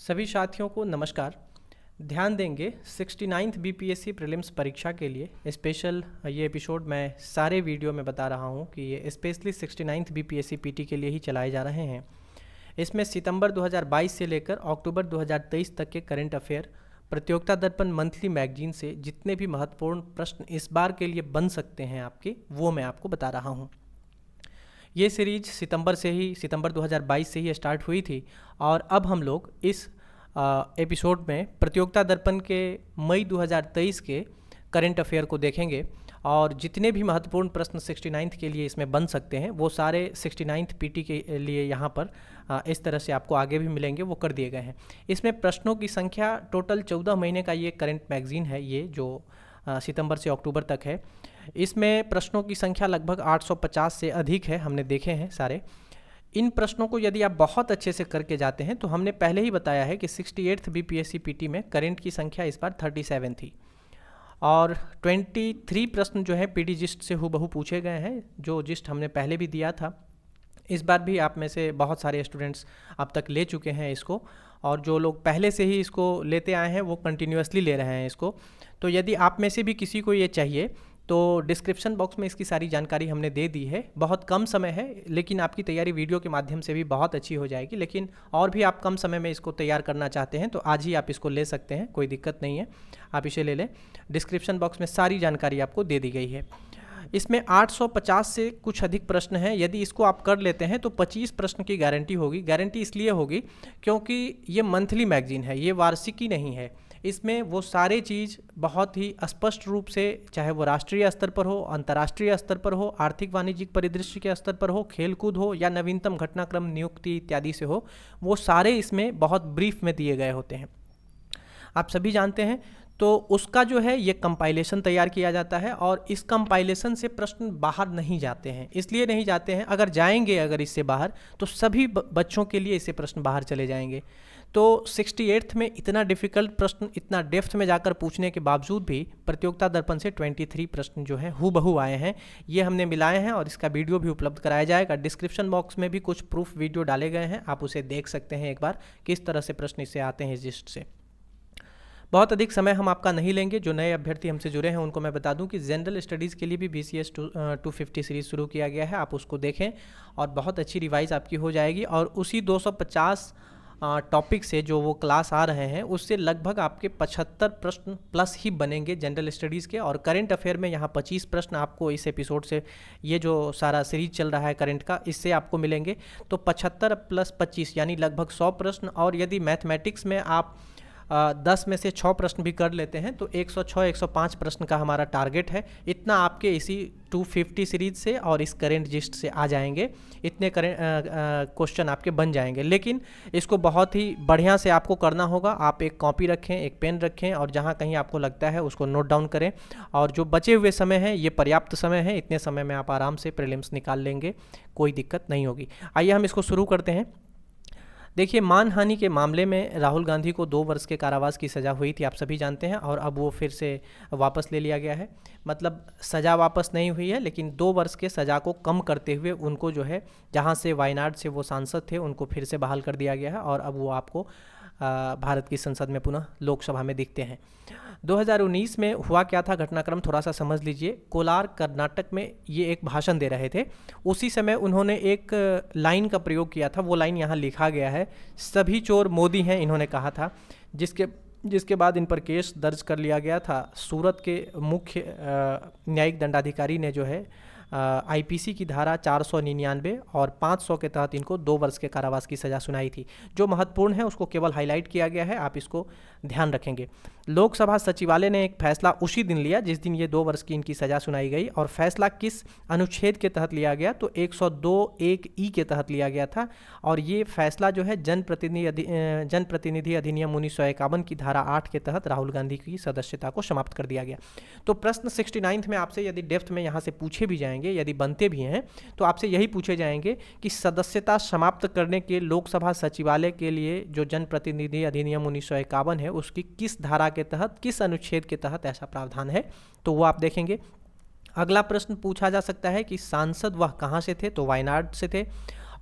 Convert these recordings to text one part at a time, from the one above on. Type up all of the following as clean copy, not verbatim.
सभी साथियों को नमस्कार। ध्यान देंगे 69th बीपीएससी प्रीलिम्स परीक्षा के लिए स्पेशल ये एपिसोड मैं सारे वीडियो में बता रहा हूँ कि ये स्पेशली 69th बीपीएससी पीटी के लिए ही चलाए जा रहे हैं। इसमें सितंबर 2022 से लेकर अक्टूबर 2023 तक के करंट अफेयर, प्रतियोगिता दर्पण मंथली मैगजीन से जितने भी महत्वपूर्ण प्रश्न इस बार के लिए बन सकते हैं आपके, वो मैं आपको बता रहा हूँ। ये सीरीज सितंबर 2022 से ही स्टार्ट हुई थी और अब हम लोग इस एपिसोड में प्रतियोगिता दर्पण के मई 2023 के करंट अफेयर को देखेंगे और जितने भी महत्वपूर्ण प्रश्न 69th के लिए इसमें बन सकते हैं वो सारे 69th पीटी के लिए यहाँ पर इस तरह से आपको आगे भी मिलेंगे, वो कर दिए गए हैं। इसमें प्रश्नों की संख्या टोटल 14 महीने का ये करंट मैगजीन है, ये जो सितंबर से अक्टूबर तक है। इसमें प्रश्नों की संख्या लगभग 850 से अधिक है, हमने देखे हैं सारे। इन प्रश्नों को यदि आप बहुत अच्छे से करके जाते हैं तो हमने पहले ही बताया है कि 68th बीपीएससी पीटी में करंट की संख्या इस बार 37 थी और 23 प्रश्न जो है पीटी जिस्ट से हूबहू पूछे गए हैं, जो जिस्ट हमने पहले भी दिया था। इस बार भी आप में से बहुत सारे स्टूडेंट्स अब तक ले चुके हैं इसको, और जो लोग पहले से ही इसको लेते आए हैं वो कंटिन्यूअसली ले रहे हैं इसको। तो यदि आप में से भी किसी को ये चाहिए तो डिस्क्रिप्शन बॉक्स में इसकी सारी जानकारी हमने दे दी है। बहुत कम समय है लेकिन आपकी तैयारी वीडियो के माध्यम से भी बहुत अच्छी हो जाएगी। लेकिन और भी आप कम समय में इसको तैयार करना चाहते हैं तो आज ही आप इसको ले सकते हैं, कोई दिक्कत नहीं है, आप इसे ले लें। डिस्क्रिप्शन बॉक्स में सारी जानकारी आपको दे दी गई है। इसमें 850 से कुछ अधिक प्रश्न हैं। यदि इसको आप कर लेते हैं तो 25 प्रश्न की गारंटी होगी। गारंटी इसलिए होगी क्योंकि ये मंथली मैगजीन है, ये वार्षिकी नहीं है। इसमें वो सारे चीज़ बहुत ही स्पष्ट रूप से, चाहे वो राष्ट्रीय स्तर पर हो, अंतर्राष्ट्रीय स्तर पर हो, आर्थिक वाणिज्यिक परिदृश्य के स्तर पर हो, खेलकूद हो या नवीनतम घटनाक्रम नियुक्ति इत्यादि से हो, वो सारे इसमें बहुत ब्रीफ में दिए गए होते हैं। आप सभी जानते हैं। तो उसका जो है ये कंपाइलेशन तैयार किया जाता है और इस कंपाइलेशन से प्रश्न बाहर नहीं जाते हैं। इसलिए नहीं जाते हैं, अगर जाएंगे अगर इससे बाहर तो सभी बच्चों के लिए इससे प्रश्न बाहर चले जाएंगे। तो 68th में इतना डिफ़िकल्ट प्रश्न इतना डेप्थ में जाकर पूछने के बावजूद भी प्रतियोगिता दर्पण से 23 प्रश्न जो हैं हूबहू आए हैं। ये हमने मिलाए हैं और इसका वीडियो भी उपलब्ध कराया जाएगा। डिस्क्रिप्शन बॉक्स में भी कुछ प्रूफ वीडियो डाले गए हैं, आप उसे देख सकते हैं एक बार किस तरह से प्रश्न इससे आते हैं इस लिस्ट से। बहुत अधिक समय हम आपका नहीं लेंगे। जो नए अभ्यर्थी हमसे जुड़े हैं उनको मैं बता दूं कि जनरल स्टडीज़ के लिए भी BCS 250 सीरीज़ शुरू किया गया है, आप उसको देखें और बहुत अच्छी रिवाइज आपकी हो जाएगी। और उसी 250 टॉपिक से जो वो क्लास आ रहे हैं उससे लगभग आपके 75 प्रश्न प्लस ही बनेंगे जनरल स्टडीज़ के। और करंट अफेयर में यहाँ 25 प्रश्न आपको इस एपिसोड से, ये जो सारा सीरीज चल रहा है करंट का, इससे आपको मिलेंगे। तो 75 प्लस 25 यानी लगभग 100 प्रश्न। और यदि मैथमेटिक्स में आप 10 में से 6 प्रश्न भी कर लेते हैं तो 106-105 प्रश्न का हमारा टारगेट है। इतना आपके इसी 250 सीरीज से और इस करेंट जिस्ट से आ जाएंगे, इतने क्वेश्चन आपके बन जाएंगे। लेकिन इसको बहुत ही बढ़िया से आपको करना होगा। आप एक कॉपी रखें, एक पेन रखें और जहाँ कहीं आपको लगता है उसको नोट डाउन करें। और जो बचे हुए समय है ये पर्याप्त समय है, इतने समय में आप आराम से प्रीलिम्स निकाल लेंगे, कोई दिक्कत नहीं होगी। आइए हम इसको शुरू करते हैं। देखिए, मानहानि के मामले में राहुल गांधी को 2 वर्ष के कारावास की सज़ा हुई थी, आप सभी जानते हैं, और अब वो फिर से वापस ले लिया गया है। मतलब सज़ा वापस नहीं हुई है लेकिन 2 वर्ष के सज़ा को कम करते हुए उनको जो है, जहां से वायनाड से वो सांसद थे, उनको फिर से बहाल कर दिया गया है और अब वो आपको भारत की संसद में पुनः लोकसभा में दिखते हैं। 2019 में हुआ क्या था घटनाक्रम, थोड़ा सा समझ लीजिए। कोलार कर्नाटक में ये एक भाषण दे रहे थे। उसी समय उन्होंने एक लाइन का प्रयोग किया था, वो लाइन यहाँ लिखा गया है, सभी चोर मोदी हैं, इन्होंने कहा था। जिसके बाद इन पर केस दर्ज कर लिया गया था। सूरत के मुख्य न्यायिक दंडाधिकारी ने जो है IPC की धारा 499 और 500 के तहत इनको 2 वर्ष के कारावास की सज़ा सुनाई थी। जो महत्वपूर्ण है उसको केवल हाईलाइट किया गया है, आप इसको ध्यान रखेंगे। लोकसभा सचिवालय ने एक फैसला उसी दिन लिया जिस दिन ये 2 वर्ष की इनकी सज़ा सुनाई गई। और फैसला किस अनुच्छेद के तहत लिया गया, तो 102(1)E के तहत लिया गया था। और ये फैसला जो है जनप्रतिनिधि अधिनियम 1951 की धारा 8 के तहत राहुल गांधी की सदस्यता को समाप्त कर दिया गया। तो प्रश्न 69th में आपसे यदि डेप्थ में यहाँ से पूछे भी जाएंगे, यदि बनते भी हैं, तो आपसे यही पूछे जाएंगे कि सदस्यता समाप्त करने के लोकसभा सचिवालय के लिए जो जनप्रतिनिधि अधिनियम 1951 है उसकी किस धारा के तहत, किस अनुच्छेद के तहत ऐसा प्रावधान है, तो वो आप देखेंगे। अगला प्रश्न पूछा जा सकता है कि सांसद वह कहाँ से थे, तो वायनाड से थे।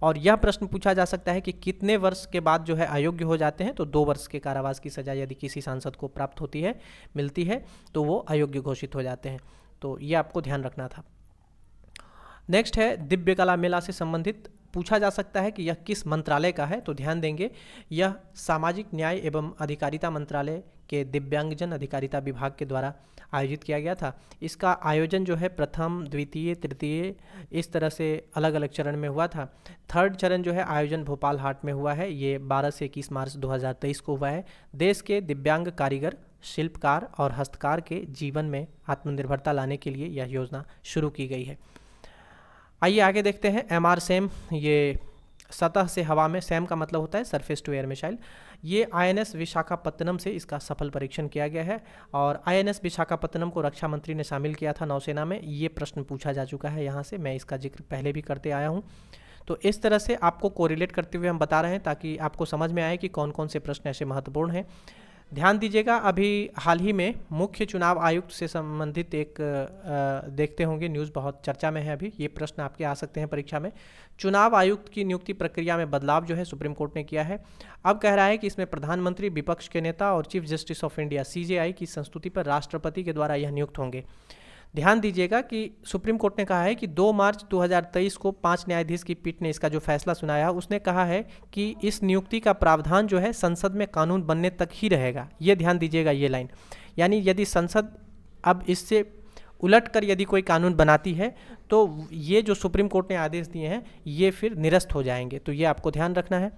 और यह प्रश्न पूछा जा सकता है कि कितने वर्ष के बाद जो है अयोग्य हो जाते हैं, तो 2 वर्ष के कारावास की सज़ा यदि किसी सांसद को प्राप्त होती है, मिलती है, तो वो अयोग्य घोषित हो जाते हैं। तो ये आपको ध्यान रखना था। नेक्स्ट है दिव्य कला मेला से संबंधित पूछा जा सकता है कि यह किस मंत्रालय का है, तो ध्यान देंगे यह सामाजिक न्याय एवं अधिकारिता मंत्रालय के दिव्यांगजन अधिकारिता विभाग के द्वारा आयोजित किया गया था। इसका आयोजन जो है प्रथम, द्वितीय, तृतीय इस तरह से अलग अलग चरण में हुआ था। थर्ड चरण जो है आयोजन भोपाल हाट में हुआ है, ये 12 से 21 मार्च 2023 को हुआ है। देश के दिव्यांग कारीगर, शिल्पकार और हस्तकार के जीवन में आत्मनिर्भरता लाने के लिए यह योजना शुरू की गई है। आइए आगे देखते हैं MR SAM, ये सतह से हवा में, सैम का मतलब होता है सरफेस टू एयर मिसाइल। ये INS विशाखापत्तनम से इसका सफल परीक्षण किया गया है और INS विशाखापत्तनम को रक्षा मंत्री ने शामिल किया था नौसेना में। ये प्रश्न पूछा जा चुका है यहाँ से, मैं इसका जिक्र पहले भी करते आया हूँ। तो इस तरह से आपको कोरिलेट करते हुए हम बता रहे हैं ताकि आपको समझ में आए कि कौन कौन से प्रश्न ऐसे महत्वपूर्ण हैं। ध्यान दीजिएगा, अभी हाल ही में मुख्य चुनाव आयुक्त से संबंधित एक देखते होंगे न्यूज़, बहुत चर्चा में है अभी। ये प्रश्न आपके आ सकते हैं परीक्षा में। चुनाव आयुक्त की नियुक्ति प्रक्रिया में बदलाव जो है सुप्रीम कोर्ट ने किया है। अब कह रहा है कि इसमें प्रधानमंत्री, विपक्ष के नेता और chief justice of India CJI की संस्तुति पर राष्ट्रपति के द्वारा यह नियुक्त होंगे। ध्यान दीजिएगा कि सुप्रीम कोर्ट ने कहा है कि 2 मार्च 2023 को 5 न्यायाधीश की पीठ ने इसका जो फैसला सुनाया, उसने कहा है कि इस नियुक्ति का प्रावधान जो है संसद में कानून बनने तक ही रहेगा। ये ध्यान दीजिएगा ये लाइन, यानी यदि संसद अब इससे उलट कर यदि कोई कानून बनाती है तो ये जो सुप्रीम कोर्ट ने आदेश दिए हैं ये फिर निरस्त हो जाएंगे। तो ये आपको ध्यान रखना है।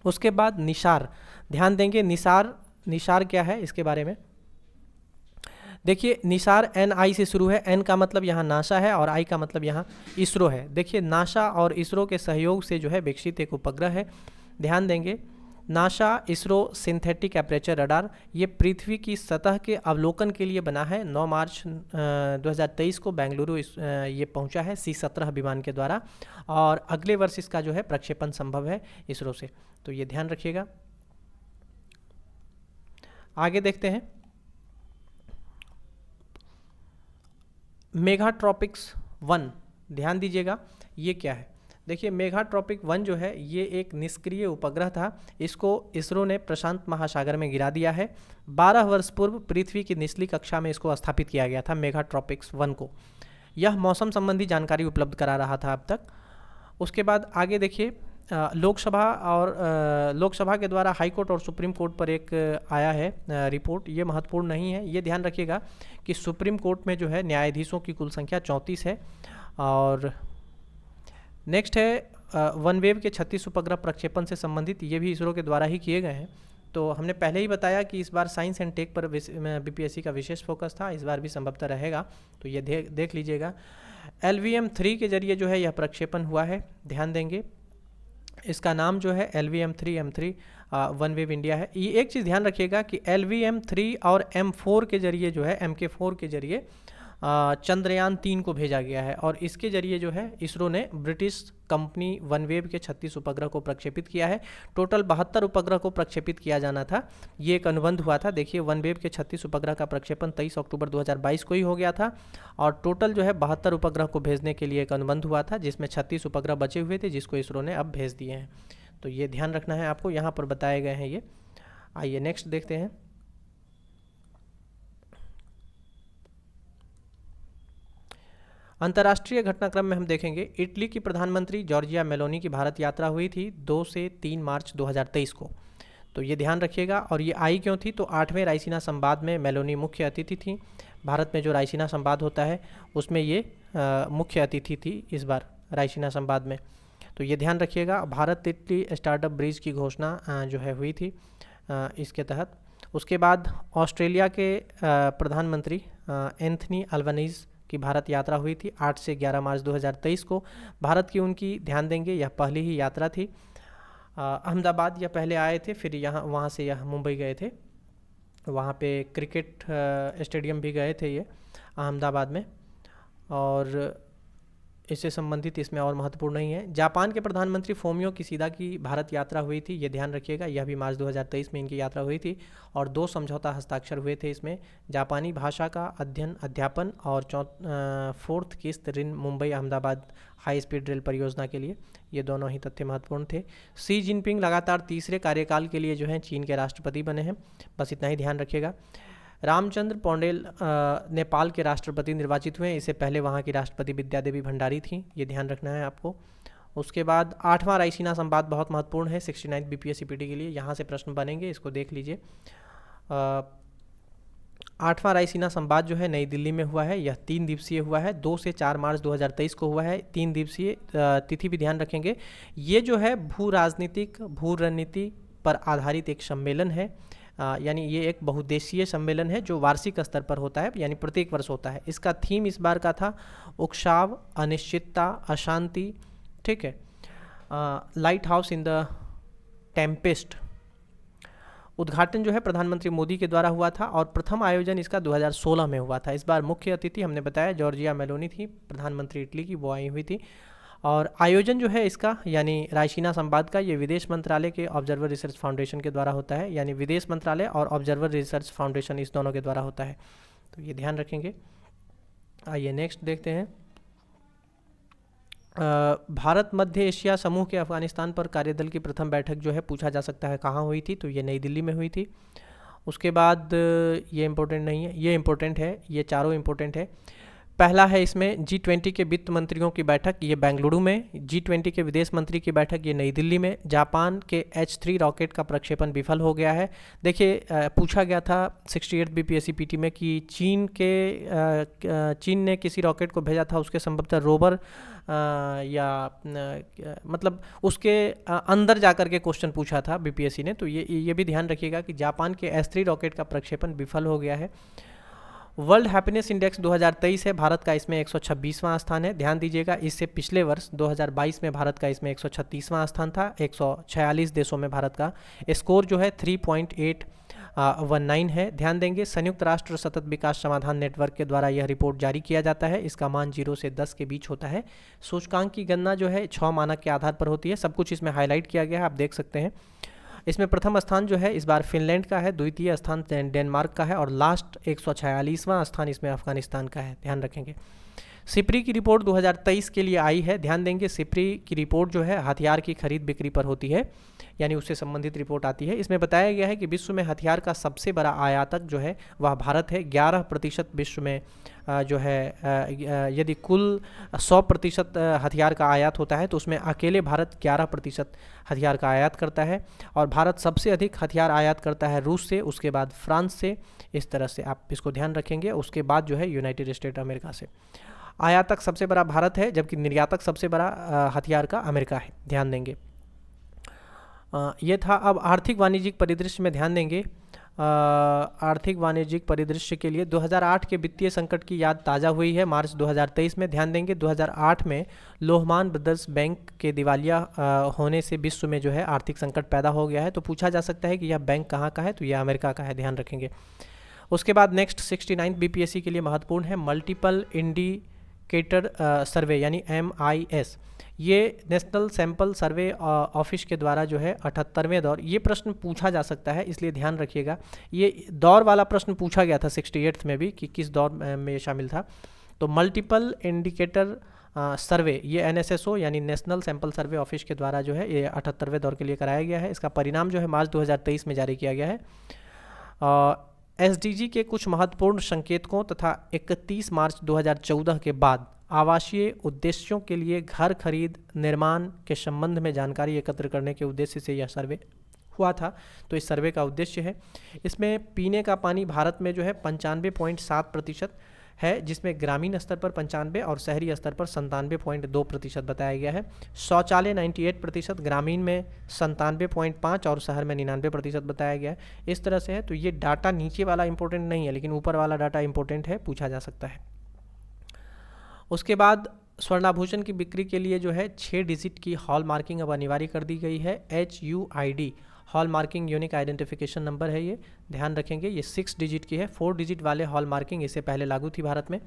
उसके बाद निसार, ध्यान देंगे निसार क्या है इसके बारे में। देखिए निसार NI से शुरू है, N का मतलब यहाँ नासा है और I का मतलब यहाँ इसरो है। देखिए नासा और इसरो के सहयोग से जो है विकसित एक उपग्रह है। ध्यान देंगे NASA ISRO synthetic aperture radar, ये पृथ्वी की सतह के अवलोकन के लिए बना है। 9 मार्च 2023 को बेंगलुरु ये पहुंचा है C-17 विमान के द्वारा और अगले वर्ष इसका जो है प्रक्षेपण संभव है इसरो से। तो ये ध्यान रखिएगा। आगे देखते हैं मेगाट्रॉपिक्स 1, ध्यान दीजिएगा ये क्या है। देखिए मेगाट्रॉपिक 1 जो है ये एक निष्क्रिय उपग्रह था। इसको इसरो ने प्रशांत महासागर में गिरा दिया है। 12 वर्ष पूर्व पृथ्वी की निचली कक्षा में इसको स्थापित किया गया था मेगाट्रॉपिक्स 1 को। यह मौसम संबंधी जानकारी उपलब्ध करा रहा था अब तक। उसके बाद आगे देखिए लोकसभा के द्वारा हाई कोर्ट और सुप्रीम कोर्ट पर एक आया है रिपोर्ट, ये महत्वपूर्ण नहीं है। ये ध्यान रखिएगा कि सुप्रीम कोर्ट में जो है न्यायाधीशों की कुल संख्या 34 है। और नेक्स्ट है OneWeb के 36 उपग्रह प्रक्षेपण से संबंधित, ये भी इसरो के द्वारा ही किए गए हैं। तो हमने पहले ही बताया कि इस बार साइंस एंड टेक पर BPSC का विशेष फोकस था, इस बार भी संभवतः रहेगा। तो ये देख लीजिएगा। LVM-3 के जरिए जो है यह प्रक्षेपण हुआ है, ध्यान देंगे। इसका नाम जो है LVM-3 M3 OneWeb इंडिया है। ये एक चीज़ ध्यान रखिएगा कि LVM-3 और M4 के जरिए जो है MK4 के जरिए चंद्रयान 3 को भेजा गया है और इसके जरिए जो है इसरो ने ब्रिटिश कंपनी OneWeb के 36 उपग्रह को प्रक्षेपित किया है। टोटल 72 उपग्रह को प्रक्षेपित किया जाना था, ये एक अनुबंध हुआ था। देखिए OneWeb के 36 उपग्रह का प्रक्षेपण 23 अक्टूबर 2022 को ही हो गया था और टोटल जो है 72 उपग्रह को भेजने के लिए एक अनुबंध हुआ था, जिसमें 36 उपग्रह बचे हुए थे जिसको इसरो ने अब भेज दिए हैं। तो ये ध्यान रखना है आपको, यहाँ पर बताए गए हैं ये। आइए नेक्स्ट देखते हैं। अंतर्राष्ट्रीय घटनाक्रम में हम देखेंगे इटली की प्रधानमंत्री जॉर्जिया मेलोनी की भारत यात्रा हुई थी 2 से 3 मार्च 2023 को। तो ये ध्यान रखिएगा। और ये आई क्यों थी, तो 8वें रायसीना संवाद में मेलोनी मुख्य अतिथि थी। भारत में जो रायसीना संवाद होता है उसमें ये मुख्य अतिथि थी इस बार रायसीना संवाद में। तो ये ध्यान रखिएगा। भारत इटली स्टार्टअप ब्रिज की घोषणा जो है हुई थी इसके तहत। उसके बाद ऑस्ट्रेलिया के प्रधानमंत्री एंथनी अल्बनीज़ की भारत यात्रा हुई थी 8 से 11 मार्च 2023 को। भारत की उनकी, ध्यान देंगे, यह पहली ही यात्रा थी। अहमदाबाद यह पहले आए थे, फिर वहाँ से यह मुंबई गए थे। वहाँ पे क्रिकेट स्टेडियम भी गए थे ये अहमदाबाद में। और इससे संबंधित इसमें और महत्वपूर्ण नहीं है। जापान के प्रधानमंत्री फोमियो किशिदा की भारत यात्रा हुई थी, ये ध्यान रखिएगा। यह भी मार्च 2023 में इनकी यात्रा हुई थी और 2 समझौता हस्ताक्षर हुए थे इसमें। जापानी भाषा का अध्ययन अध्यापन और 4th किस्त ऋण Mumbai Ahmedabad high speed rail परियोजना के लिए, ये दोनों ही तथ्य महत्वपूर्ण थे। शी जिनपिंग लगातार तीसरे कार्यकाल के लिए जो है चीन के राष्ट्रपति बने हैं, बस इतना ही ध्यान रखिएगा। रामचंद्र पौडेल नेपाल के राष्ट्रपति निर्वाचित हुए हैं, इससे पहले वहाँ की राष्ट्रपति विद्यादेवी भंडारी थी, ये ध्यान रखना है आपको। उसके बाद 8वां रायसीना संवाद बहुत महत्वपूर्ण है 69 बीपीएससी पीटी के लिए, यहाँ से प्रश्न बनेंगे, इसको देख लीजिए। 8वां रायसीना संवाद जो है नई दिल्ली में हुआ है, यह 3 दिवसीय हुआ है, 2 से 4 मार्च 2023 को हुआ है। 3 दिवसीय, तिथि भी ध्यान रखेंगे। ये जो है भू राजनीतिक भू रणनीति पर आधारित एक सम्मेलन है, यानी ये एक बहुउद्देशीय सम्मेलन है जो वार्षिक स्तर पर होता है, यानी प्रत्येक वर्ष होता है। इसका थीम इस बार का था उकसाव, अनिश्चितता, अशांति, ठीक है। Light house in the Tempest. उद्घाटन जो है प्रधानमंत्री मोदी के द्वारा हुआ था और प्रथम आयोजन इसका 2016 में हुआ था। इस बार मुख्य अतिथि हमने बताया जॉर्जिया मेलोनी थी, प्रधानमंत्री इटली की, वो आई हुई थी। और आयोजन जो है इसका यानी रायसीना संवाद का, ये विदेश मंत्रालय के ऑब्जर्वर रिसर्च फाउंडेशन के द्वारा होता है, यानी विदेश मंत्रालय और ऑब्जर्वर रिसर्च फाउंडेशन इस दोनों के द्वारा होता है, तो ये ध्यान रखेंगे। आइए नेक्स्ट देखते हैं। भारत मध्य एशिया समूह के अफगानिस्तान पर कार्यदल की प्रथम बैठक जो है पूछा जा सकता है कहाँ हुई थी, तो ये नई दिल्ली में हुई थी। उसके बाद ये इम्पोर्टेंट नहीं है, ये इम्पोर्टेंट है, ये चारों इम्पोर्टेंट है। पहला है इसमें G20 के वित्त मंत्रियों की बैठक, ये बेंगलुरु में। G20 के विदेश मंत्री की बैठक, ये नई दिल्ली में। जापान के H3 रॉकेट का प्रक्षेपण विफल हो गया है। देखिए पूछा गया था 68 बीपीएससी पीटी में कि चीन ने किसी रॉकेट को भेजा था, उसके संभवतः रोवर मतलब उसके अंदर जाकर के क्वेश्चन पूछा था बीपीएससी ने, तो ये भी ध्यान रखिएगा कि जापान के H3 रॉकेट का प्रक्षेपण विफल हो गया है। वर्ल्ड हैप्पीनेस इंडेक्स 2023 है, भारत का इसमें 126वां स्थान है। ध्यान दीजिएगा, इससे पिछले वर्ष 2022 में भारत का इसमें 136वां स्थान था। 146 देशों में भारत का स्कोर जो है 3.819 है। ध्यान देंगे, संयुक्त राष्ट्र सतत विकास समाधान नेटवर्क के द्वारा यह रिपोर्ट जारी किया जाता है। इसका मान 0 से 10 के बीच होता है। सूचकांक की गणना जो है 6 मानक के आधार पर होती है। सब कुछ इसमें हाईलाइट किया गया है, आप देख सकते हैं। इसमें प्रथम स्थान जो है इस बार फिनलैंड का है, द्वितीय स्थान डेनमार्क का है और लास्ट 146वां स्थान इसमें अफगानिस्तान का है, ध्यान रखेंगे। सिप्री की रिपोर्ट 2023 के लिए आई है। ध्यान देंगे, सिप्री की रिपोर्ट जो है हथियार की खरीद बिक्री पर होती है, यानी उससे संबंधित रिपोर्ट आती है। इसमें बताया गया है कि विश्व में हथियार का सबसे बड़ा आयातक जो है वह भारत है। 11% विश्व में जो है यदि कुल 100% हथियार का आयात होता है तो उसमें अकेले भारत 11% हथियार का आयात करता है। और भारत सबसे अधिक हथियार आयात करता है रूस से, उसके बाद फ्रांस से। इस तरह से आप इसको ध्यान रखेंगे। उसके बाद जो है यूनाइटेड स्टेट अमेरिका से। आयातक सबसे बड़ा भारत है, जबकि निर्यातक सबसे बड़ा हथियार का अमेरिका है, ध्यान देंगे। ये था। अब आर्थिक वाणिज्यिक परिदृश्य में ध्यान देंगे। आर्थिक वाणिज्यिक परिदृश्य के लिए 2008 के वित्तीय संकट की याद ताज़ा हुई है मार्च 2023 में। ध्यान देंगे, 2008 में लोहमान ब्रदर्स बैंक के दिवालिया होने से विश्व में जो है आर्थिक संकट पैदा हो गया है। तो पूछा जा सकता है कि यह बैंक कहाँ का है, तो यह अमेरिका का है, ध्यान रखेंगे। उसके बाद नेक्स्ट 69 बीपीएससी के लिए महत्वपूर्ण है मल्टीपल इंडिकेटर सर्वे, यानी MIS। ये नेशनल सैंपल सर्वे ऑफिस के द्वारा जो है 78वें दौर, ये प्रश्न पूछा जा सकता है, इसलिए ध्यान रखिएगा। ये दौर वाला प्रश्न पूछा गया था 68th में भी कि किस दौर में शामिल था। तो मल्टीपल इंडिकेटर सर्वे, ये NSSO यानी नेशनल सैंपल सर्वे ऑफिस के द्वारा जो है ये 78वें दौर के लिए कराया गया है। इसका परिणाम जो है मार्च 2023 में जारी किया गया है। SDG के कुछ महत्वपूर्ण संकेतकों तथा 31 मार्च 2014 के बाद आवासीय उद्देश्यों के लिए घर खरीद निर्माण के संबंध में जानकारी एकत्र करने के उद्देश्य से यह सर्वे हुआ था। तो इस सर्वे का उद्देश्य है, इसमें पीने का पानी भारत में जो है 95.7% है, जिसमें ग्रामीण स्तर पर 95 और शहरी स्तर पर 97.2% बताया गया है। शौचालय 98%, ग्रामीण में 97.5 और शहर में 99% बताया गया है। इस तरह से है। तो ये डाटा नीचे वाला इंपॉर्टेंट नहीं है, लेकिन ऊपर वाला डाटा इंपॉर्टेंट है, पूछा जा सकता है। उसके बाद स्वर्णाभूषण की बिक्री के लिए जो है 6 डिजिट की हॉल मार्किंग अब अनिवार्य कर दी गई है। HUID hall marking unique identification number है, ये ध्यान रखेंगे। ये 6 डिजिट की है, 4 डिजिट वाले हॉल मार्किंग इससे पहले लागू थी भारत में।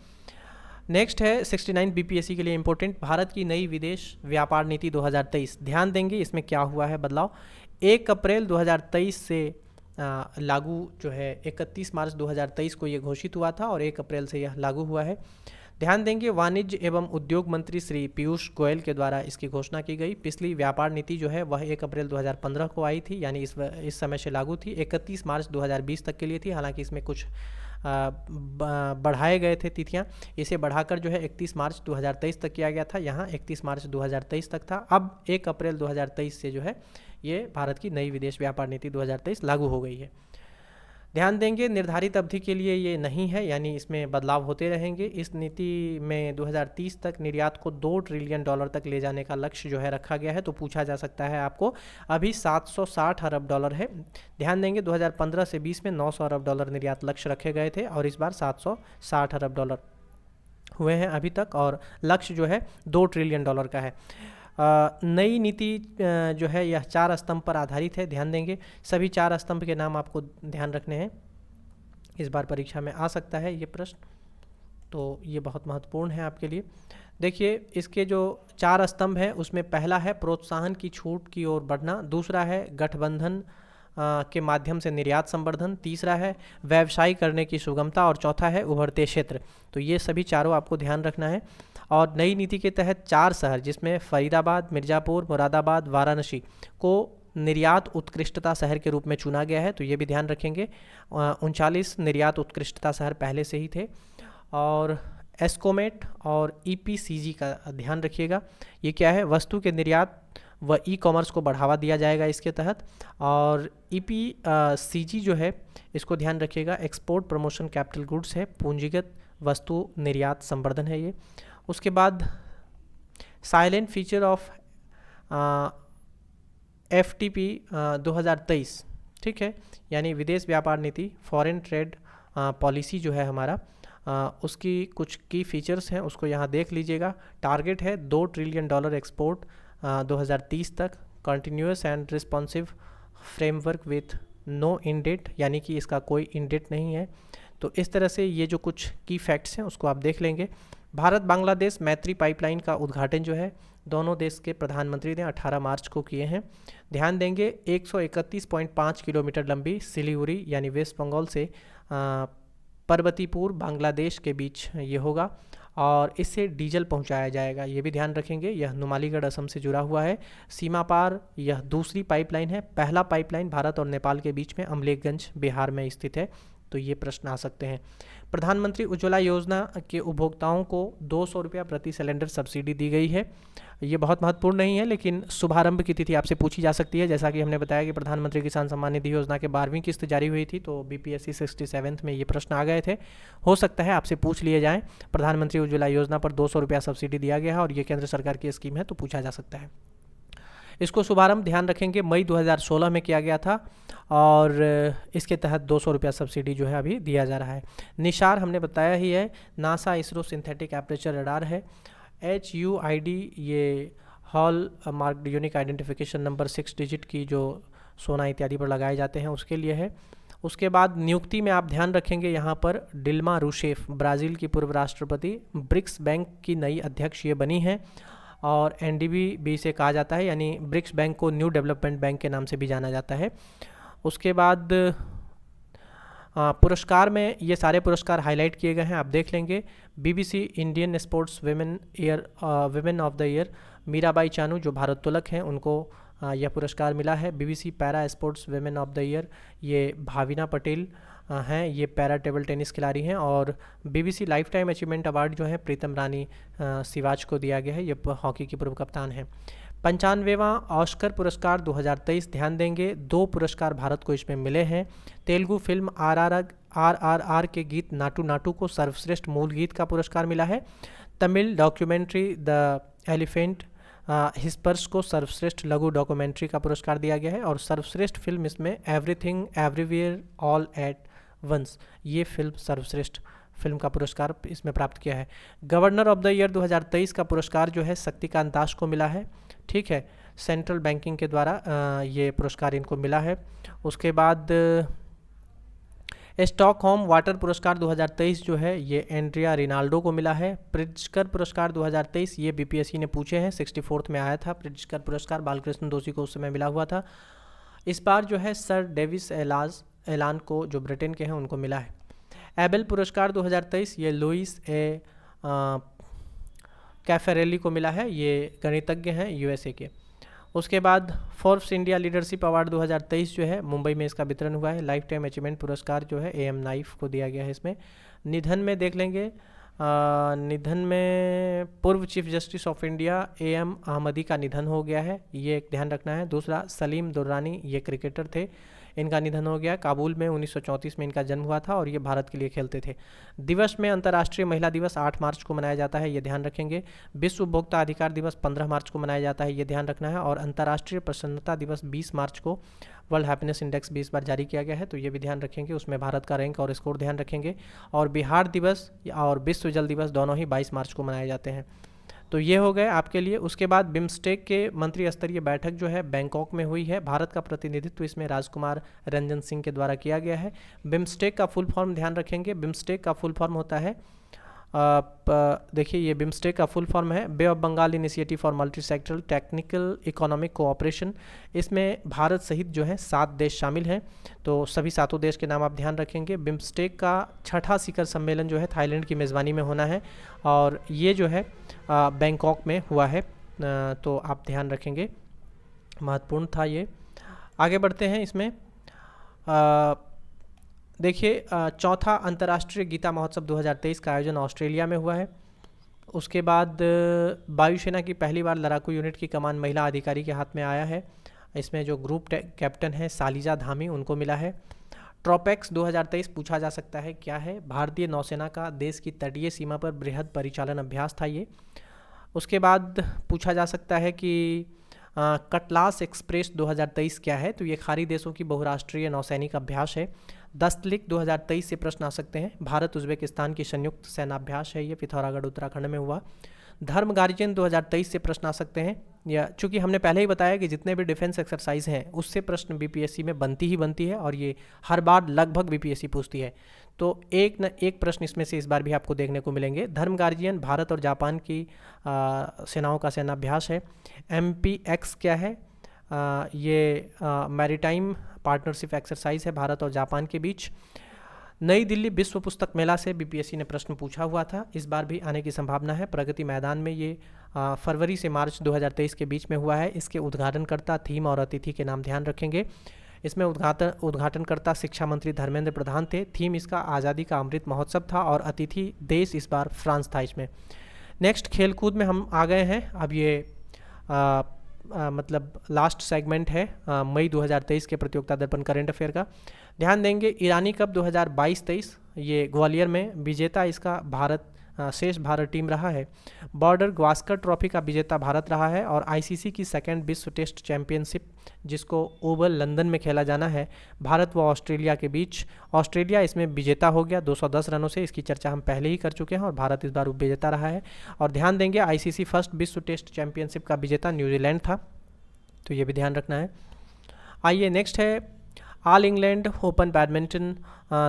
नेक्स्ट है 69 बीपीएससी के लिए इंपॉर्टेंट, भारत की नई विदेश व्यापार नीति 2023। ध्यान देंगे इसमें क्या हुआ है बदलाव। 1 अप्रैल 2023 से लागू जो है 31 मार्च 2023 को ये घोषित हुआ था और 1 अप्रैल से यह लागू हुआ है। ध्यान देंगे वाणिज्य एवं उद्योग मंत्री श्री पीयूष गोयल के द्वारा इसकी घोषणा की गई। पिछली व्यापार नीति जो है वह 1 अप्रैल 2015 को आई थी, यानी इस समय से लागू थी। 31 मार्च 2020 तक के लिए थी, हालांकि इसमें कुछ बढ़ाए गए थे तिथियां, इसे बढ़ाकर जो है 31 मार्च 2023 तक किया गया था। यहाँ 31 मार्च 2023 तक था। अब 1 अप्रैल 2023 से जो है ये भारत की नई विदेश व्यापार नीति 2023 लागू हो गई है। ध्यान देंगे निर्धारित अवधि के लिए ये नहीं है, यानी इसमें बदलाव होते रहेंगे। इस नीति में 2030 तक निर्यात को $2 ट्रिलियन तक ले जाने का लक्ष्य जो है रखा गया है। तो पूछा जा सकता है आपको, अभी $760 अरब है। ध्यान देंगे 2015 से 20 में $900 अरब निर्यात लक्ष्य रखे गए थे और इस बार $760 अरब हुए हैं अभी तक, और लक्ष्य जो है $2 ट्रिलियन का है। नई नीति जो है यह 4 स्तंभ पर आधारित है। ध्यान देंगे सभी 4 स्तंभ के नाम आपको ध्यान रखने हैं, इस बार परीक्षा में आ सकता है ये प्रश्न, तो ये बहुत महत्वपूर्ण है आपके लिए। देखिए इसके जो 4 स्तंभ हैं उसमें पहला है प्रोत्साहन की छूट की ओर बढ़ना, दूसरा है गठबंधन के माध्यम से निर्यात संवर्धन, तीसरा है व्यवसाय करने की सुगमता और चौथा है उभरते क्षेत्र। तो ये सभी चारों आपको ध्यान रखना है। और नई नीति के तहत 4 शहर जिसमें फरीदाबाद, मिर्ज़ापुर, मुरादाबाद, वाराणसी को निर्यात उत्कृष्टता शहर के रूप में चुना गया है, तो ये भी ध्यान रखेंगे। 39 निर्यात उत्कृष्टता शहर पहले से ही थे। और एस्कोमेट और ईपीसीजी का ध्यान रखिएगा, ये क्या है, वस्तु के निर्यात व ई कॉमर्स को बढ़ावा दिया जाएगा इसके तहत। और ईपीसीजी जो है इसको ध्यान रखिएगा, एक्सपोर्ट प्रमोशन कैपिटल गुड्स है, पूंजीगत वस्तु निर्यात संवर्धन है ये। उसके बाद साइलेंट फीचर ऑफ एफटीपी 2023, ठीक है, यानी विदेश व्यापार नीति फॉरेन ट्रेड पॉलिसी जो है हमारा, उसकी कुछ की फीचर्स हैं उसको यहाँ देख लीजिएगा। टारगेट है $2 ट्रिलियन एक्सपोर्ट 2030 तक, continuous and responsive framework with no end date, यानी कि इसका कोई इन डेट नहीं है। तो इस तरह से ये जो कुछ की फैक्ट्स हैं उसको आप देख लेंगे। भारत बांग्लादेश मैत्री पाइपलाइन का उद्घाटन जो है दोनों देश के प्रधानमंत्री ने 18 मार्च को किए हैं। ध्यान देंगे 131.5 किलोमीटर लंबी सिलीगुड़ी यानी वेस्ट बंगाल से पर्वतीपुर बांग्लादेश के बीच ये होगा और इससे डीजल पहुंचाया जाएगा, ये भी ध्यान रखेंगे। यह नुमालीगढ़ असम से जुड़ा हुआ है। सीमा पार यह दूसरी पाइपलाइन है। पहला पाइपलाइन भारत और नेपाल के बीच में अमलेखगंज बिहार में स्थित है, तो ये प्रश्न आ सकते हैं। प्रधानमंत्री उज्ज्वला योजना के उपभोक्ताओं को ₹200 प्रति सिलेंडर सब्सिडी दी गई है। ये बहुत महत्वपूर्ण नहीं है, लेकिन शुभारंभ की तिथि आपसे पूछी जा सकती है। जैसा कि हमने बताया कि प्रधानमंत्री किसान सम्मान निधि योजना के 12वीं किस्त जारी हुई थी, तो बीपीएससी 67 में ये प्रश्न आ गए थे। हो सकता है आपसे पूछ लिए जाएँ, प्रधानमंत्री उज्ज्वला योजना पर ₹200 सब्सिडी दिया गया है और ये केंद्र सरकार की स्कीम है, तो पूछा जा सकता है। इसको शुभारंभ ध्यान रखेंगे मई 2016 में किया गया था और इसके तहत ₹200 सब्सिडी जो है अभी दिया जा रहा है। निशार हमने बताया ही है, NASA ISRO synthetic aperture radar है। HUID ये hall marked unique identification number 6 digit की जो सोना इत्यादि पर लगाए जाते हैं उसके लिए है। उसके बाद नियुक्ति में आप ध्यान रखेंगे यहाँ पर डिल्मा रूसेफ ब्राज़ील की पूर्व राष्ट्रपति, ब्रिक्स बैंक की नई अध्यक्ष ये बनी हैं और NDB भी इसे कहा जाता है, यानी ब्रिक्स बैंक को न्यू डेवलपमेंट बैंक के नाम से भी जाना जाता है। उसके बाद पुरस्कार में ये सारे पुरस्कार हाईलाइट किए गए हैं, आप देख लेंगे। BBC Indian sports women of the year Mirabai Chanu जो भारोत्तोलक हैं उनको यह पुरस्कार मिला है। BBC para sports women of the year ये भाविना पटेल हैं, ये पैरा टेबल टेनिस खिलाड़ी हैं। और BBC life time achievement award जो है प्रीतम रानी सिवाच को दिया गया है, ये हॉकी की पूर्व कप्तान हैं। 95वां ऑस्कर पुरस्कार 2023, ध्यान देंगे 2 पुरस्कार भारत को इसमें मिले हैं। तेलुगु फिल्म RRR के गीत नाटू नाटू को सर्वश्रेष्ठ मूल गीत का पुरस्कार मिला है। तमिल डॉक्यूमेंट्री द एलिफेंट हिस्पर्स को सर्वश्रेष्ठ लघु डॉक्यूमेंट्री का पुरस्कार दिया गया है। और सर्वश्रेष्ठ फिल्म इसमें everything everywhere all at once, ये फिल्म सर्वश्रेष्ठ फिल्म का पुरस्कार इसमें प्राप्त किया है। गवर्नर ऑफ द ईयर 2023 का पुरस्कार जो है शक्तिकांत दास को मिला है, ठीक है, सेंट्रल बैंकिंग के द्वारा ये पुरस्कार इनको मिला है। उसके बाद स्टॉकहोम वाटर पुरस्कार 2023 जो है ये एंड्रिया रिनाल्डो को मिला है। प्रिट्जकर पुरस्कार 2023 ये बीपीएससी ने पूछे हैं, 64th में आया था प्रिट्जकर पुरस्कार, बालकृष्ण दोषी को उस समय मिला हुआ था। इस बार जो है सर डेविस एलान को, जो ब्रिटेन के हैं, उनको मिला है। एबेल पुरस्कार 2023 ये लुइस ए कैफेरेली को मिला है, ये गणितज्ञ हैं यूएसए के। उसके बाद फोर्ब्स इंडिया लीडरशिप अवार्ड 2023 जो है मुंबई में इसका वितरण हुआ है। लाइफ टाइम अचीवमेंट पुरस्कार जो है एएम नाइफ को दिया गया है इसमें। निधन में देख लेंगे, निधन में पूर्व chief justice of India am Ahmadi का निधन हो गया है, ये एक ध्यान रखना है। दूसरा सलीम दुर्रानी, ये क्रिकेटर थे, इनका निधन हो गया। काबुल में 1934 में इनका जन्म हुआ था और ये भारत के लिए खेलते थे। दिवस में अंतर्राष्ट्रीय महिला दिवस 8 मार्च को मनाया जाता है, ये ध्यान रखेंगे। विश्व उपभोक्ता अधिकार दिवस 15 मार्च को मनाया जाता है, ये ध्यान रखना है। और अंतर्राष्ट्रीय प्रसन्नता दिवस 20 मार्च को वर्ल्ड हैप्पीनेस इंडेक्स भी इस बार जारी किया गया है, तो ये भी ध्यान रखेंगे, उसमें भारत का रैंक और स्कोर ध्यान रखेंगे। और बिहार दिवस और विश्व जल दिवस दोनों ही 22 मार्च को मनाए जाते हैं। तो ये हो गए आपके लिए। उसके बाद बिम्स्टेक के मंत्री स्तरीय बैठक जो है बैंकॉक में हुई है। भारत का प्रतिनिधित्व इसमें राजकुमार रंजन सिंह के द्वारा किया गया है। बिम्स्टेक का फुल फॉर्म ध्यान रखेंगे, बिम्स्टेक का फुल फॉर्म होता है, देखिए ये बिम्स्टेक का फुल फॉर्म है bay of Bengal initiative for multi sectoral technical economic cooperation. इसमें भारत सहित जो है 7 देश शामिल हैं, तो सभी 7 देश के नाम आप ध्यान रखेंगे। बिम्स्टेक का 6ठा शिखर सम्मेलन जो है थाईलैंड की मेज़बानी में होना है और ये जो है बैंकॉक में हुआ है, तो आप ध्यान रखेंगे, महत्वपूर्ण था ये। आगे बढ़ते हैं इसमें, देखिए चौथा अंतर्राष्ट्रीय गीता महोत्सव 2023 का आयोजन ऑस्ट्रेलिया में हुआ है। उसके बाद वायुसेना की पहली बार लड़ाकू यूनिट की कमान महिला अधिकारी के हाथ में आया है। इसमें जो ग्रुप कैप्टन है सालिजा धामी, उनको मिला है। ट्रोपेक्स 2023 पूछा जा सकता है क्या है, भारतीय नौसेना का देश की तटीय सीमा पर बृहद परिचालन अभ्यास था ये। उसके बाद पूछा जा सकता है कि कटलास एक्सप्रेस 2023 क्या है, तो ये खाड़ी देशों की बहुराष्ट्रीय नौसैनिक अभ्यास है। दस्तलिक 2023 से प्रश्न आ सकते हैं, भारत उज्बेकिस्तान की संयुक्त सेनाभ्यास है, ये पिथौरागढ़ उत्तराखंड में हुआ। धर्म गार्जियन 2023 से प्रश्न आ सकते हैं, या चूंकि हमने पहले ही बताया कि जितने भी डिफेंस एक्सरसाइज हैं उससे प्रश्न बीपीएससी में बनती ही बनती है और ये हर बार लगभग बीपीएससी पूछती है, तो एक न एक प्रश्न इसमें से इस बार भी आपको देखने को मिलेंगे। धर्म गार्जियन भारत और जापान की सेनाओं का सेनाभ्यास है। MPX क्या है, ये मैरीटाइम पार्टनरशिप एक्सरसाइज है भारत और जापान के बीच। नई दिल्ली विश्व पुस्तक मेला से बीपीएससी ने प्रश्न पूछा हुआ था, इस बार भी आने की संभावना है। प्रगति मैदान में ये फरवरी से मार्च 2023 के बीच में हुआ है। इसके उद्घाटनकर्ता, थीम और अतिथि के नाम ध्यान रखेंगे। इसमें उद्घाटनकर्ता शिक्षा मंत्री धर्मेंद्र प्रधान थे। थीम इसका आज़ादी का अमृत महोत्सव था और अतिथि देश इस बार फ्रांस था इसमें। नेक्स्ट खेलकूद में हम आ गए हैं, अब ये मतलब लास्ट सेगमेंट है मई 2023 के प्रतियोगिता दर्पण करंट अफेयर का। ध्यान देंगे ईरानी कप 2022-23 ये ग्वालियर में, विजेता इसका भारत शेष भारत टीम रहा है। बॉर्डर गावस्कर ट्रॉफी का विजेता भारत रहा है और आईसीसी की सेकेंड विश्व टेस्ट चैंपियनशिप जिसको ओवल लंदन में खेला जाना है भारत व ऑस्ट्रेलिया के बीच, ऑस्ट्रेलिया इसमें विजेता हो गया 210 रनों से, इसकी चर्चा हम पहले ही कर चुके हैं और भारत इस बार विजेता रहा है। और ध्यान देंगे आईसीसी फर्स्ट विश्व टेस्ट चैंपियनशिप का विजेता न्यूजीलैंड था, तो ये भी ध्यान रखना है। आइए नेक्स्ट है ऑल इंग्लैंड ओपन बैडमिंटन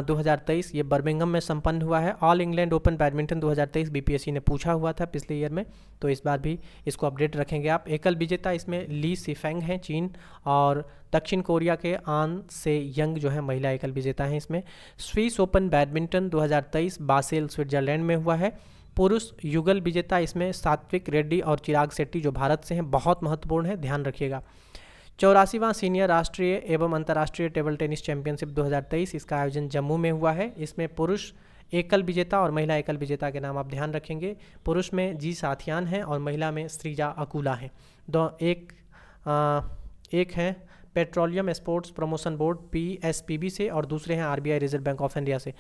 2023, ये बर्मिंघम में संपन्न हुआ है। All England open badminton 2023 BPSC ने पूछा हुआ था पिछले ईयर में, तो इस बार भी इसको अपडेट रखेंगे आप। एकल विजेता इसमें ली सिफेंग हैं चीन, और दक्षिण कोरिया के आन से यंग जो है महिला एकल विजेता हैं इसमें। Swiss open badminton 2023 Basel Switzerland में हुआ है। पुरुष युगल विजेता इसमें सात्विक रेड्डी और चिराग शेट्टी जो भारत से हैं, बहुत महत्वपूर्ण है, ध्यान रखिएगा। 84वां सीनियर राष्ट्रीय एवं अंतर्राष्ट्रीय टेबल टेनिस चैंपियनशिप 2023, इसका आयोजन जम्मू में हुआ है। इसमें पुरुष एकल विजेता और महिला एकल विजेता के नाम आप ध्यान रखेंगे। पुरुष में जी साथियान हैं और महिला में श्रीजा अकुला हैं। एक हैं petroleum sports promotion board PSPB से और दूसरे हैं RBI reserve bank of India से।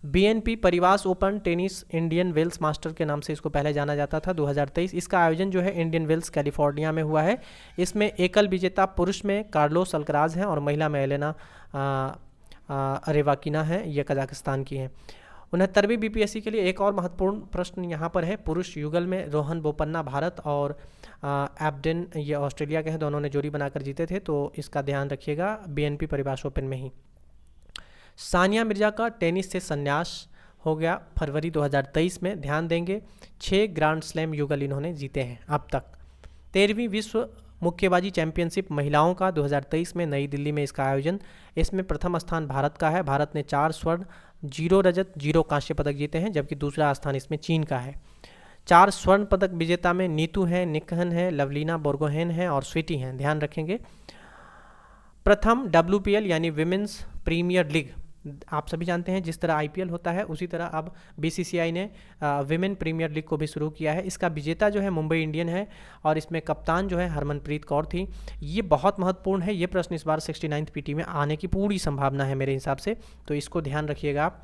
BNP Paribas open tennis Indian Wells master के नाम से इसको पहले जाना जाता था 2023, इसका आयोजन जो है इंडियन वेल्स कैलिफोर्निया में हुआ है। इसमें एकल विजेता पुरुष में कार्लोस अल्कराज हैं और महिला में एलेना अरेवाकिना हैं, ये कजाकिस्तान की हैं। 69वीं बीपीएससी के लिए एक और महत्वपूर्ण प्रश्न यहाँ पर है। पुरुष युगल में रोहन बोपन्ना भारत और एब्डेन ये ऑस्ट्रेलिया के हैं, दोनों ने जोड़ी बनाकर जीते थे, तो इसका ध्यान रखिएगा BNP परिवास ओपन में ही। सानिया मिर्जा का टेनिस से संन्यास हो गया फरवरी 2023 में। ध्यान देंगे 6 ग्रैंड स्लैम युगल इन्होंने जीते हैं अब तक। 13वीं विश्व मुक्केबाजी चैंपियनशिप महिलाओं का 2023 में नई दिल्ली में इसका आयोजन। इसमें प्रथम स्थान भारत का है। भारत ने 4 स्वर्ण, 0 रजत, 0 कांस्य पदक जीते हैं, जबकि दूसरा स्थान इसमें चीन का है। 4 स्वर्ण पदक विजेता में नीतू हैं, निकहन है, लवलीना बोर्गोहेन है और स्वीटी हैं, ध्यान रखेंगे। प्रथम WPL यानी विमेंस प्रीमियर लीग, आप सभी जानते हैं जिस तरह IPL होता है उसी तरह अब BCCI ने विमेन प्रीमियर लीग को भी शुरू किया है। इसका विजेता जो है मुंबई इंडियन है और इसमें कप्तान जो है हरमनप्रीत कौर थी। ये बहुत महत्वपूर्ण है, ये प्रश्न इस बार 69th PT में आने की पूरी संभावना है मेरे हिसाब से, तो इसको ध्यान रखिएगा आप।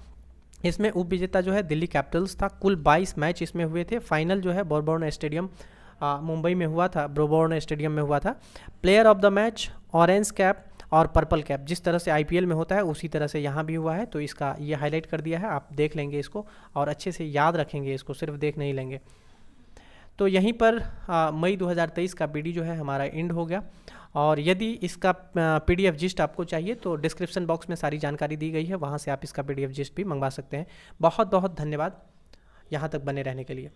इसमें उप विजेता जो है दिल्ली कैपिटल्स था। कुल 22 मैच इसमें हुए थे। फाइनल जो है ब्रोबॉर्न स्टेडियम मुंबई में हुआ था, ब्रोबॉर्न स्टेडियम में हुआ था। Player of the match orange cap और पर्पल कैप, जिस तरह से IPL में होता है उसी तरह से यहाँ भी हुआ है, तो इसका ये हाईलाइट कर दिया है। आप देख लेंगे इसको और अच्छे से याद रखेंगे इसको, सिर्फ देख नहीं लेंगे। तो यहीं पर मई 2023 का BD जो है हमारा एंड हो गया। और यदि इसका PDF जिस्ट आपको चाहिए तो डिस्क्रिप्शन बॉक्स में सारी जानकारी दी गई है, वहाँ से आप इसका PDF जिस्ट भी मंगवा सकते हैं। बहुत बहुत धन्यवाद यहाँ तक बने रहने के लिए।